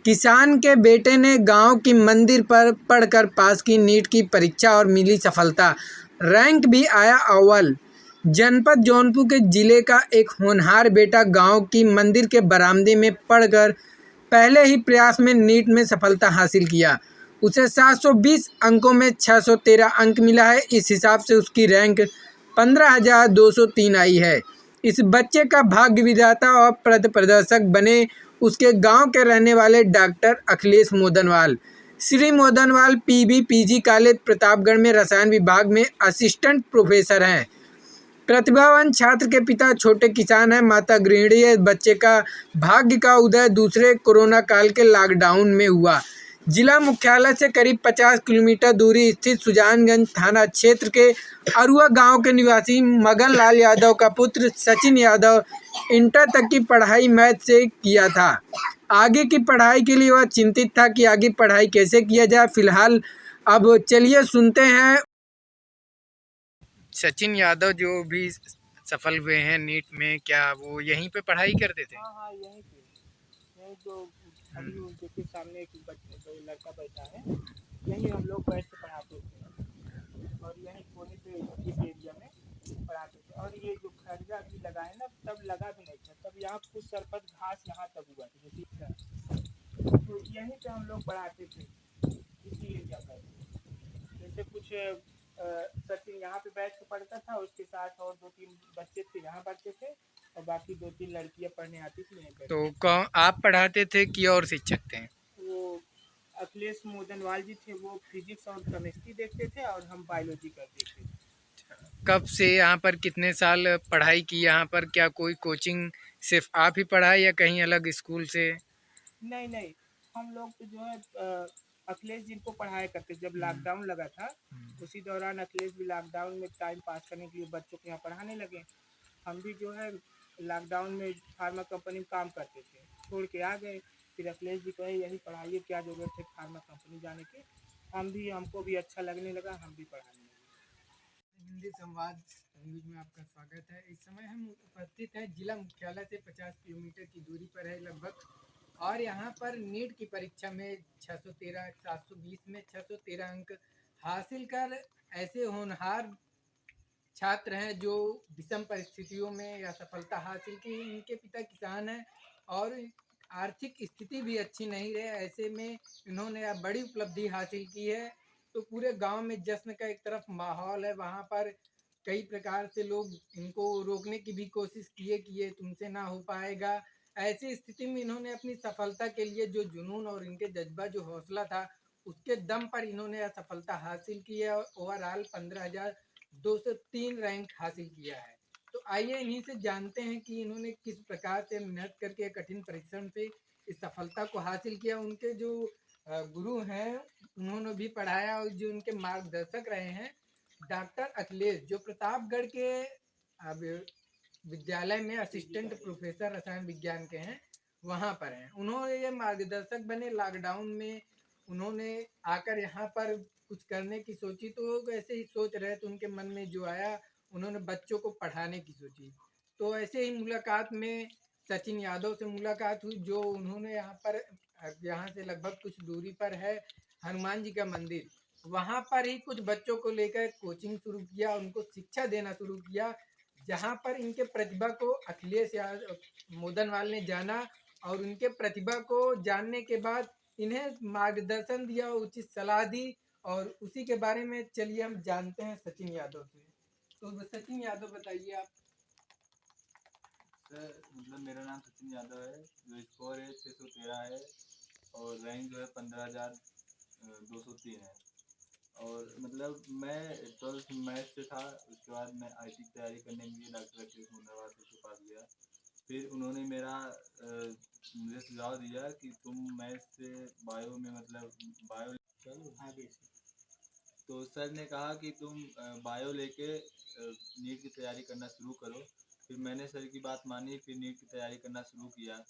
किसान के बेटे ने गांव की मंदिर पर पढ़कर पास की नीट की परीक्षा और मिली सफलता। रैंक भी आया अव्वल। जनपद जौनपुर के जिले का एक होनहार बेटा गांव की मंदिर के बरामदे में पढ़कर पहले ही प्रयास में नीट में सफलता हासिल किया। उसे 720 अंकों में 613 अंक मिला है। इस हिसाब से उसकी रैंक 15,203 आई है। इस बच्चे का भाग्य विधाता और पथ प्रदर्शक बने उसके गांव के रहने वाले doctor Akhilesh Modanwal. Shri Modanwal PB PG college Pratapgarh में रसायन विभाग में असिस्टेंट प्रोफेसर हैं। प्रतिभावान छात्र के पिता छोटे किसान हैं, माता गृहिणी है। बच्चे का भाग्य का उदय दूसरे कोरोना काल के लॉकडाउन में हुआ। जिला मुख्यालय से करीब 50 किलोमीटर दूरी स्थित सुजानगंज थाना क्षेत्र के अरुआ गांव के निवासी मगन लाल यादव का पुत्र सचिन यादव इंटर तक की पढ़ाई मैथ से किया था। आगे की पढ़ाई के लिए वह चिंतित था कि आगे पढ़ाई कैसे किया जाए। फिलहाल अब चलिए सुनते हैं सचिन यादव जो भी सफल हुए हैं नीट में, क्या वो यहीं पे पढ़ाई करते थे? हाँ हाँ, यहीं पे यहीं जो अभी उनके सामने एक बच्चे जो लड़का बैठा है, यहीं हम लोग बैठ के पढ़ाते थे और यहीं कोने पे इस एरिया में पढ़ाते थे। और ये जो खर्जा अभी लगा है ना, तब लगा भी नहीं था, तब यहाँ कुछ सरपत घास यहाँ तक हुआ था, ठीक है। तो यहीं पे हम लोग पढ़ाते थे इसी एरिया पर। जैसे कुछ सचिन यहाँ पे बैठ के पढ़ता था, उसके साथ और 2-3 बच्चे थे यहाँ पढ़ते थे और बाकी 2-3 लड़कियाँ पढ़ने आती थी यहीं तो पर। कौन आप पढ़ाते थे कि और शिक्षक थे? वो अखिलेश मोदनवाल जी थे, वो फिजिक्स और केमिस्ट्री देखते थे और हम बायोलॉजी करते थे। कब से यहाँ पर कितने साल पढ़ाई की यहाँ पर? क्या कोई कोचिंग सिर्फ आप ही पढ़ाए या कहीं अलग स्कूल से? नहीं नहीं, हम लोग तो जो है अखिलेश जी को पढ़ाया करते। जब लॉकडाउन लगा था उसी दौरान अखिलेश भी लॉकडाउन में टाइम पास करने के लिए बच्चों को यहाँ पढ़ाने लगे। हम भी जो है लॉकडाउन में फार्मा कंपनी में काम करते थे, छोड़ के आ गए। फिर अखिलेश जी कहे यही पढ़ाइए, क्या ज़रूरत है फार्मा कंपनी जाने की। हमको भी अच्छा लगने लगा, हम भी पढ़ाने लगे। हिंदी संवाद न्यूज में आपका स्वागत है। इस समय हम उपस्थित हैं जिला मुख्यालय से 50 किलोमीटर की दूरी पर है लगभग, और यहाँ पर नीट की परीक्षा में 613 720 में 613 अंक हासिल कर ऐसे होनहार छात्र हैं जो विषम परिस्थितियों में या सफलता हासिल की। इनके पिता किसान हैं और आर्थिक स्थिति भी अच्छी नहीं रहे, ऐसे में इन्होंने अब बड़ी उपलब्धि हासिल की है। तो पूरे गांव में जश्न का एक तरफ माहौल है। वहाँ पर कई प्रकार से लोग इनको रोकने की भी कोशिश किए कि ये तुमसे ना हो पाएगा। ऐसी स्थिति में इन्होंने अपनी सफलता के लिए जो जुनून और इनके जज्बा जो हौसला था, उसके दम पर इन्होंने यह सफलता हासिल की है और ओवरऑल 15,203 रैंक हासिल किया है। तो आइए इन्हीं से जानते हैं कि इन्होंने किस प्रकार से मेहनत करके कठिन परिश्रम से इस सफलता को हासिल किया। उनके जो गुरु हैं उन्होंने भी पढ़ाया और जो उनके मार्गदर्शक रहे हैं डॉक्टर अखिलेश, जो प्रतापगढ़ के अब विद्यालय में असिस्टेंट प्रोफेसर रसायन विज्ञान के हैं, वहाँ पर हैं। उन्होंने ये मार्गदर्शक बने लॉकडाउन में। उन्होंने आकर यहाँ पर कुछ करने की सोची, तो लोग ऐसे ही सोच रहे तो उनके मन में जो आया, उन्होंने बच्चों को पढ़ाने की सोची। तो ऐसे ही मुलाकात में सचिन यादव से मुलाकात हुई, जो उन्होंने यहाँ पर यहाँ से लगभग कुछ दूरी पर है हनुमान जी का मंदिर, वहाँ पर ही कुछ बच्चों को लेकर कोचिंग शुरू किया, उनको शिक्षा देना शुरू किया। जहाँ पर इनके प्रतिभा को अखिलेश यादव मोदनवाल ने जाना और उनके प्रतिभा को जानने के बाद इन्हें मार्गदर्शन दिया, उचित सलाह दी। और उसी के बारे में चलिए हम जानते हैं सचिन यादव से। तो सचिन यादव बताइए आप। सर मतलब मेरा नाम सचिन यादव है, जो स्कोर है 613 है और रैंक जो है 15,203 है। और मतलब मैं 12th मैथ से था, उसके बाद मैं आईटी की तैयारी करने के लिए डॉक्टर अखिलेश मोदनवाल सर के पास गया। फिर उन्होंने मुझे सुझाव दिया कि तुम मैथ से बायो में मतलब बायो आगे से, तो सर ने कहा कि तुम बायो लेके नीट की तैयारी करना शुरू करो। फिर मैंने सर की बात मानी, फिर नीट की तैयारी करना शुरू किया।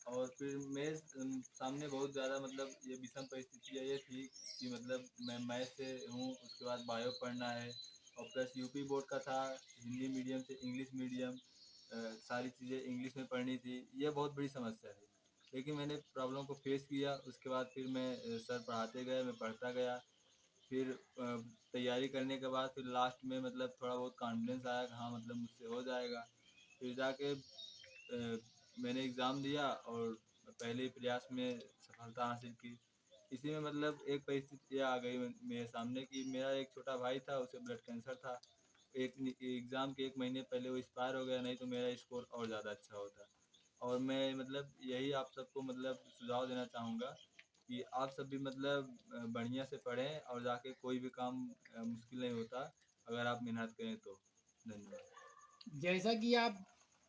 और फिर मेरे सामने बहुत ज़्यादा मतलब ये विषम परिस्थितियाँ ये थी कि मतलब मैं मैथ से हूँ, उसके बाद बायो पढ़ना है और प्लस यूपी बोर्ड का था, हिंदी मीडियम से इंग्लिश मीडियम, सारी चीज़ें इंग्लिश में पढ़नी थी। ये बहुत बड़ी समस्या है। लेकिन मैंने प्रॉब्लम को फेस किया। उसके बाद फिर मैं सर पढ़ाते गए, मैं पढ़ता गया। फिर तैयारी करने के बाद फिर लास्ट में मतलब थोड़ा बहुत कॉन्फिडेंस आया कि हाँ मतलब मुझसे हो जाएगा। फिर जाके मैंने एग्ज़ाम दिया और पहले ही प्रयास में सफलता हासिल की। इसी में मतलब एक परिस्थिति आ गई मेरे सामने कि मेरा एक छोटा भाई था, उसे ब्लड कैंसर था। एक एग्ज़ाम के 1 महीने पहले वो एक्सपायर हो गया, नहीं तो मेरा स्कोर और ज़्यादा अच्छा होता। और मैं मतलब यही आप सबको मतलब सुझाव देना चाहूँगा कि आप सब भी मतलब बढ़िया से पढ़ें और जाके कोई भी काम मुश्किल नहीं होता अगर आप मेहनत करें तो। धन्यवाद। जैसा कि आप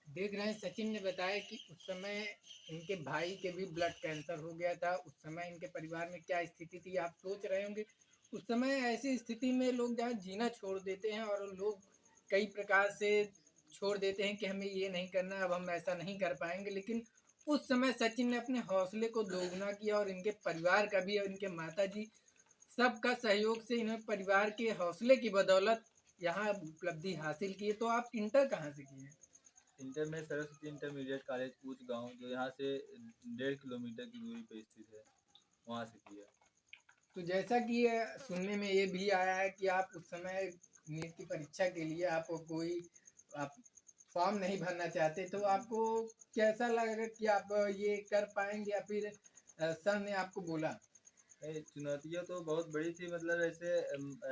देख रहे हैं, सचिन ने बताया कि उस समय इनके भाई के भी ब्लड कैंसर हो गया था। उस समय इनके परिवार में क्या स्थिति थी आप सोच रहे होंगे। उस समय ऐसी स्थिति में लोग जहाँ जीना छोड़ देते हैं और लोग कई प्रकार से छोड़ देते हैं कि हमें ये नहीं करना, अब हम ऐसा नहीं कर पाएंगे। लेकिन उस समय सचिन ने अपने हौसले को दोगुना किया और इनके परिवार का भी और इनके माता जी सबका सहयोग से इन्हें परिवार के हौसले की बदौलत यहाँ उपलब्धि हासिल की है। तो आप इंटर कहाँ से किए हैं? इंटर में सरस्वती इंटरमीडिएट कॉलेज कूच गाँव, जो यहाँ से 1.5 किलोमीटर की दूरी पर स्थित है, वहाँ से किया। तो जैसा कि ये सुनने में ये भी आया है कि आप उस समय नीट की परीक्षा के लिए आप फॉर्म नहीं भरना चाहते, तो आपको कैसा लगा कि आप ये कर पाएंगे या फिर सर ने आपको बोला? नहीं, चुनौतियाँ तो बहुत बड़ी थी। मतलब ऐसे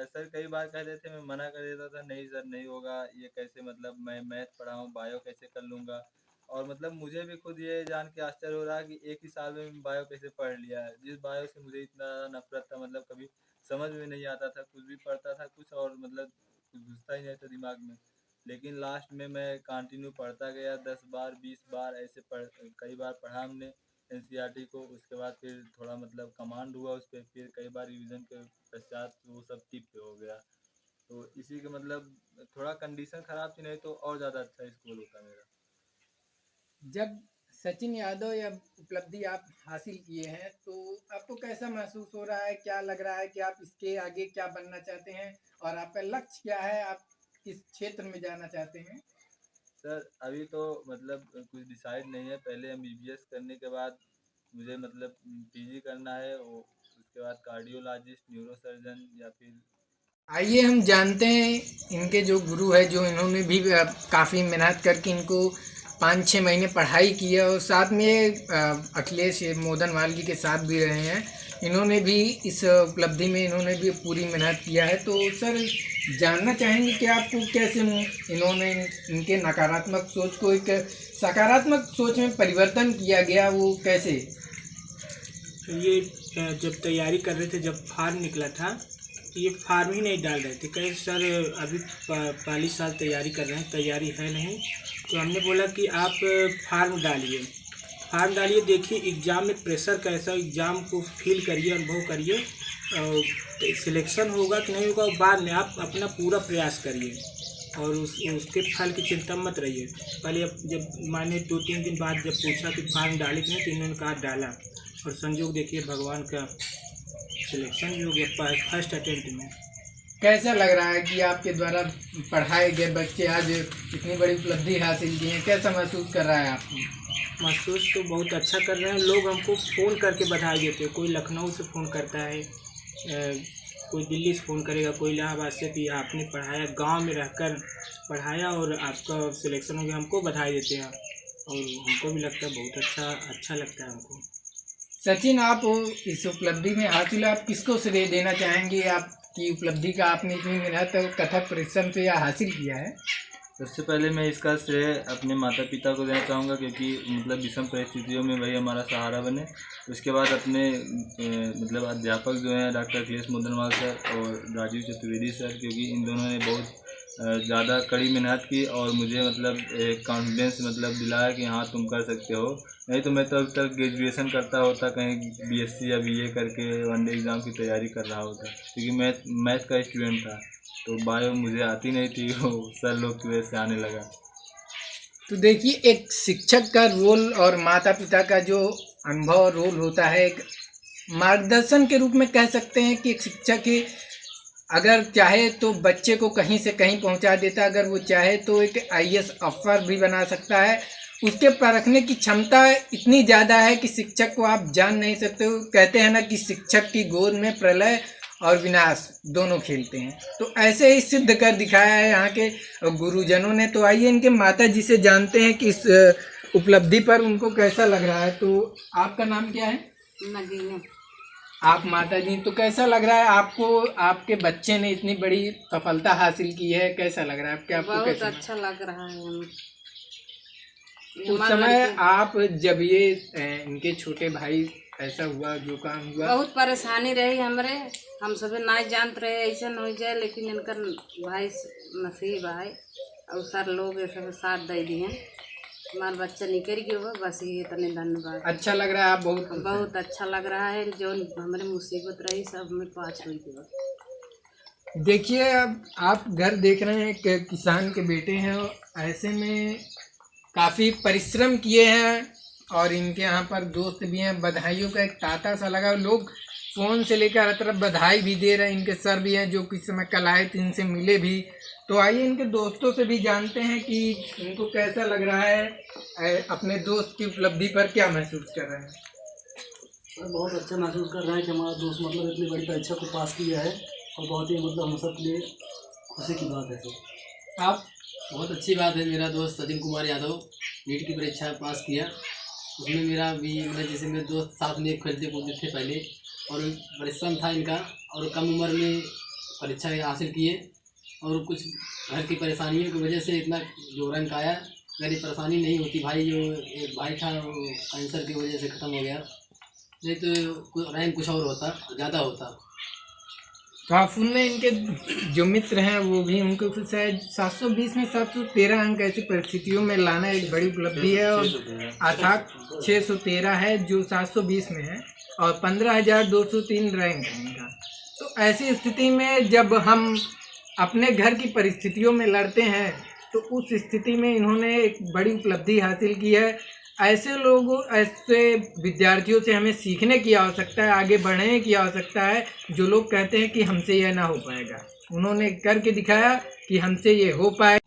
सर कई बार कह देते थे, मैं मना कर देता था, नहीं सर नहीं होगा, ये कैसे, मतलब मैं मैथ पढ़ा हूँ, बायो कैसे कर लूँगा। और मतलब मुझे भी खुद ये जान के आश्चर्य हो रहा कि एक ही साल में बायो कैसे पढ़ लिया है, जिस बायो से मुझे इतना ज़्यादा नफरत था। मतलब कभी समझ में नहीं आता था, कुछ भी पढ़ता था कुछ और मतलब कुछ घुसता ही नहीं था दिमाग में। लेकिन लास्ट में मैं कंटिन्यू पढ़ता गया, 10 बार 20 बार ऐसे कई बार पढ़ा हमने एनसीईआरटी को। उसके बाद फिर थोड़ा मतलब कमांड हुआ उस पर, फिर कई बार रिवीजन के पश्चात वो सब टिप पे हो गया। तो इसी के मतलब थोड़ा कंडीशन ख़राब थी, नहीं तो और ज़्यादा अच्छा स्कोर होता मेरा। जब सचिन यादव या उपलब्धि आप हासिल किए हैं तो आपको कैसा महसूस हो रहा है, क्या लग रहा है कि आप इसके आगे क्या बनना चाहते हैं और आपका लक्ष्य क्या है, आप किस क्षेत्र में जाना चाहते हैं? सर अभी तो मतलब कुछ डिसाइड नहीं है। पहले एमबीबीएस करने के बाद मुझे मतलब पीजी करना है, उसके बाद कार्डियोलॉजिस्ट, न्यूरोसर्जन या फिर। आइए हम जानते हैं इनके जो गुरु है, जो इन्होंने भी काफ़ी मेहनत करके इनको 5-6 महीने पढ़ाई की है और साथ में अखिलेश मोदनवाल जी के साथ भी रहे हैं। इन्होंने भी इस उपलब्धि में इन्होंने भी पूरी मेहनत किया है। तो सर जानना चाहेंगे कि आपको कैसे इन्होंने इनके नकारात्मक सोच को एक सकारात्मक सोच में परिवर्तन किया गया, वो कैसे? ये जब तैयारी कर रहे थे, जब फार्म निकला था, तो ये फार्म ही नहीं डाल रहे थे। कहे सर अभी 45 साल तैयारी कर रहे हैं, तैयारी है नहीं। तो हमने बोला कि आप फार्म डालिए, फार्म डालिए, देखिए एग्ज़ाम में प्रेशर कैसा, एग्ज़ाम को फील करिए, अनुभव करिए, सिलेक्शन होगा कि नहीं होगा बाद में, आप अपना पूरा प्रयास करिए और उसके फल की चिंता मत रहिए। पहले जब मैंने 2-3 दिन बाद जब पूछा कि फार्म डाले कि नहीं, तो इन्होंने कहा डाला, और संयोग देखिए भगवान का सिलेक्शन भी हो गया फर्स्ट अटेम्प्ट में। कैसा लग रहा है कि आपके द्वारा पढ़ाए गए बच्चे आज इतनी बड़ी उपलब्धि हासिल की है, कैसा महसूस कर रहा है आपको? महसूस तो बहुत अच्छा कर रहे हैं। लोग हमको फ़ोन करके बधाई देते हैं, कोई लखनऊ से फ़ोन करता है, कोई दिल्ली से फ़ोन करेगा, कोई इलाहाबाद से, कि आपने पढ़ाया, गांव में रहकर पढ़ाया और आपका सिलेक्शन हो गया, हमको बधाई देते हैं। और हमको भी लगता है बहुत अच्छा लगता है हमको। सचिन, आप इस उपलब्धि में हासिल आप किसको श्रेय देना चाहेंगे? आपकी उपलब्धि का आपने इतनी मेहनत और कथक परिश्रम से यह हासिल किया है। सबसे पहले मैं इसका श्रेय अपने माता पिता को देना चाहूँगा, क्योंकि मतलब विषम परिस्थितियों में वही हमारा सहारा बने। उसके बाद अपने मतलब अध्यापक जो हैं डॉक्टर अखिलेश मोदनवाल सर और राजीव चतुर्वेदी सर, क्योंकि इन दोनों ने बहुत ज़्यादा कड़ी मेहनत की और मुझे मतलब कॉन्फिडेंस मतलब दिलाया कि हाँ तुम कर सकते हो। नहीं तो मैं तो अब तक ग्रेजुएशन करता होता, कहीं बीएससी या बीए करके वनडे एग्ज़ाम की तैयारी कर रहा होता, क्योंकि मैथ का स्टूडेंट था। तो बायो मुझे आती नहीं थी, वो सर लोग की वजह से आने लगा। तो देखिए, एक शिक्षक का रोल और माता पिता का जो अनुभव रोल होता है, एक मार्गदर्शन के रूप में कह सकते हैं कि एक शिक्षक ही अगर चाहे तो बच्चे को कहीं से कहीं पहुंचा देता है, अगर वो चाहे तो एक आईएएस अफसर भी बना सकता है। उसके परखने की क्षमता इतनी ज़्यादा है कि शिक्षक को आप जान नहीं सकते हो। कहते हैं ना कि शिक्षक की गोद में प्रलय और विनाश दोनों खेलते हैं, तो ऐसे ही सिद्ध कर दिखाया है यहाँ के गुरुजनों ने। तो आइए इनके माता जी से जानते हैं कि इस उपलब्धि पर उनको कैसा लग रहा है। तो आपका नाम क्या है? नगीना। आप माता जी, तो कैसा लग रहा है आपको, आपके बच्चे ने इतनी बड़ी सफलता हासिल की है, कैसा लग रहा है आपके? आपको बहुत कैसा अच्छा लग रहा है हमें। उस समय आप जब ये इनके छोटे भाई ऐसा हुआ जो काम हुआ, बहुत परेशानी रही हमरे, हम सभी नहीं जानते रहे ऐसा हो जाए, लेकिन इनकर भाई नसीब आए और सर लोग ये सब साथ दे दिए, हमारा बच्चा निकल गया हुआ, बस ये इतने धन्यवाद। अच्छा लग रहा है? आप बहुत बहुत अच्छा लग रहा है, जो हमारे मुसीबत रही सब में पास हुई थी। देखिए अब आप घर देख रहे हैं कि किसान के बेटे हैं, और ऐसे में काफ़ी परिश्रम किए हैं, और इनके यहाँ पर दोस्त भी हैं। बधाइयों का एक तांता सा लगा, लोग फ़ोन से लेकर हर तरफ बधाई भी दे रहे हैं। इनके सर भी हैं जो किस समय कल आए थे, इनसे मिले भी। तो आइए इनके दोस्तों से भी जानते हैं कि इनको कैसा लग रहा है, अपने दोस्त की उपलब्धि पर क्या महसूस कर रहे हैं। सर बहुत अच्छा महसूस कर रहे हैं कि हमारा दोस्त मतलब इतनी बड़ी परीक्षा को पास किया है, और बहुत ही मतलब हम सब के लिए खुशी की बात है सर। आप? बहुत अच्छी बात है। मेरा दोस्त सचिन कुमार यादव नीट की परीक्षा पास किया, उसमें मेरा भी मतलब जैसे मेरे दोस्त साथ में खेलते कूदते थे पहले, और परिश्रम था इनका, और कम उम्र में परीक्षा हासिल किए, और कुछ घर की परेशानियों की वजह से इतना जो रैंक आया। अगर ये परेशानी नहीं होती, भाई जो एक भाई था वो कैंसर की वजह से ख़त्म हो गया, नहीं तो रैंक कुछ और होता, ज़्यादा होता। तो आप उनमें इनके जो मित्र हैं वो भी उनको फिर शायद 720 में 713 अंक ऐसी परिस्थितियों में लाना एक बड़ी उपलब्धि है, और अर्थात 613 है जो 720 में है, और 15,203 रैंक है इनका। तो ऐसी स्थिति में जब हम अपने घर की परिस्थितियों में लड़ते हैं, तो उस स्थिति में इन्होंने एक बड़ी उपलब्धि हासिल की है। ऐसे लोगों, ऐसे विद्यार्थियों से हमें सीखने की आवश्यकता है, आगे बढ़ने की आवश्यकता है। जो लोग कहते हैं कि हमसे यह ना हो पाएगा, उन्होंने करके दिखाया कि हमसे ये हो पाए।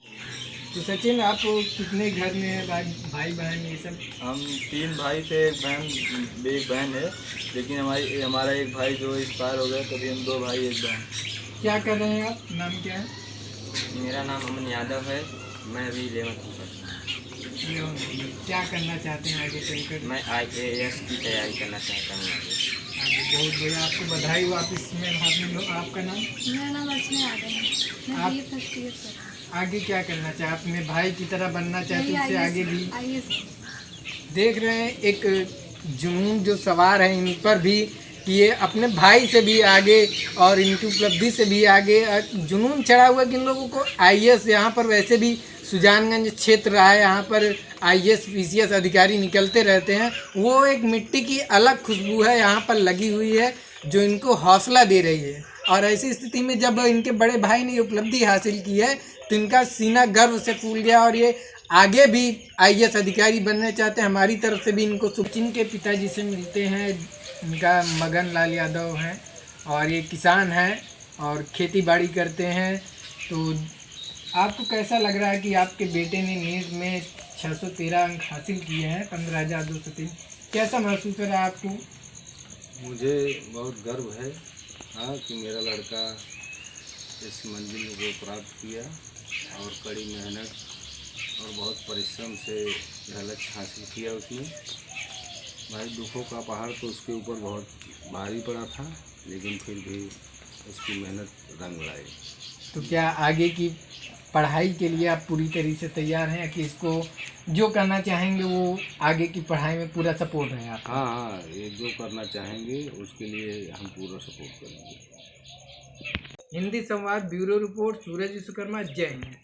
तो सचिन, आप कितने घर में है, भाई बहन ये सब? हम 3 भाई थे, एक बहन है, लेकिन हमारा एक भाई जो एक्सपायर हो गया, तभी हम 2 भाई 1 बहन। क्या कर रहे हैं आप? नाम क्या है? मेरा नाम अमन यादव है, मैं अभी 11th में पढ़ता क्या करना चाहते हैं आगे चलकर? हूँ। मैं IAS की तैयारी करना चाहता हूँ आगे। बहुत बढ़िया, आपको बधाई हो, आप इसमें भाग में लो। आपका नाम? मेरा नाम अर्चना यादव है, मैं आप- BA फर्स्ट ईयर कर रहा हूँ। आगे क्या करना चाहे? अपने भाई की तरह बनना चाहते हैं, उससे आगे भी IAS देख रहे हैं एक जुनून जो सवार है इन पर भी, कि ये अपने भाई से भी आगे और इनकी उपलब्धि से भी आगे जुनून चढ़ा हुआ कि इन लोगों को IAS, यहाँ पर वैसे भी सुजानगंज क्षेत्र रहा है, यहाँ पर IAS PCS अधिकारी निकलते रहते हैं। वो एक मिट्टी की अलग खुशबू है यहाँ पर लगी हुई है, जो इनको हौसला दे रही है। और ऐसी स्थिति में जब इनके बड़े भाई ने ये उपलब्धि हासिल की है, तो इनका सीना गर्व से फूल गया, और ये आगे भी IAS अधिकारी बनना चाहते हैं। हमारी तरफ से भी इनको सचिन के पिताजी से मिलते हैं, इनका मगन लाल यादव हैं, और ये किसान हैं और खेती बाड़ी करते हैं। तो आपको कैसा लग रहा है कि आपके बेटे ने नीट में 613 अंक हासिल किए हैं, 15,203? कैसा महसूस हो रहा है आपको? मुझे बहुत गर्व है कि मेरा लड़का इस मंजिल को प्राप्त किया, और कड़ी मेहनत और बहुत परिश्रम से यह लक्ष्य हासिल किया उसने। भाई दुखों का पहाड़ तो उसके ऊपर बहुत भारी पड़ा था, लेकिन फिर भी उसकी मेहनत रंग लाई। तो क्या आगे की पढ़ाई के लिए आप पूरी तरीके से तैयार हैं कि इसको जो करना चाहेंगे वो आगे की पढ़ाई में पूरा सपोर्ट है आपका? हाँ, ये जो करना चाहेंगे उसके लिए हम पूरा सपोर्ट करेंगे। हिंदी संवाद ब्यूरो रिपोर्ट, सूरज विश्वकर्मा, जय हिंद।